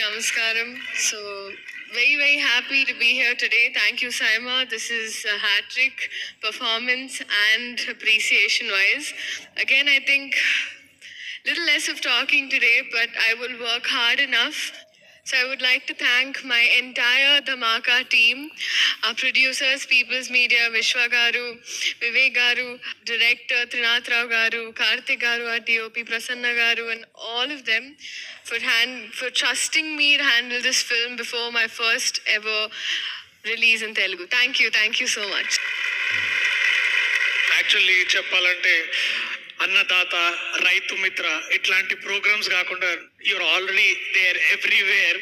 Namaskaram. So, very happy to be here today. Thank you, Saima. This is a hat trick performance and appreciation wise. Again, I think little less of talking today, but I will work hard enough. So I would like to thank my entire Dhamaka team, our producers, People's Media, Vishwa Garu, Vivek Garu, director Trinath Rao Garu, Karthik Garu, our DOP Prasanna Garu, and all of them for trusting me to handle this film before my first ever release in Telugu. Thank you so much. Actually చెప్పాలంటే అన్నదాత రైతు మిత్ర ఇట్లాంటి programmes కాకుండా you are already there everywhere.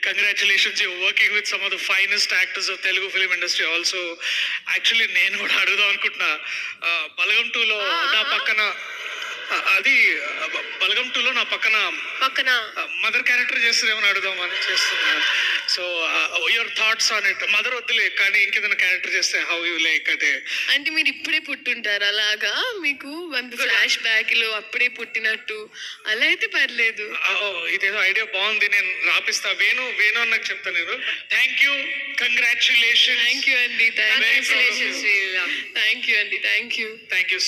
Congratulations, you're working with some of the finest actors of Telugu film industry also. Actually నేను కూడా అడుగుదాం అనుకుంటున్నా, బలగం 2లో నా పక్కన బలగం 2లో నా పక్కన మదర్ క్యారెక్టర్ చేస్తుందేమని అడుగుదామని చేస్తున్నా. So your thoughts on it. Mother వద్దులే, కానీ ఇంకేదైనా క్యారెక్టర్ చేస్తే హౌ యూ లైక్ అంటే మీరు ఇప్పుడే పుట్టుంటారు అలాగా, మీకు ఫ్లాష్ బ్యాక్ లో అప్పుడే పుట్టినట్టు అలా అయితే పర్లేదు. ఇదేదో ఐడియా బాగుంది, నేను రాపిస్తా. వేణు అన్నకు చెప్తాను నేను. Thank you, congratulation. Thank you అండి. Thank you.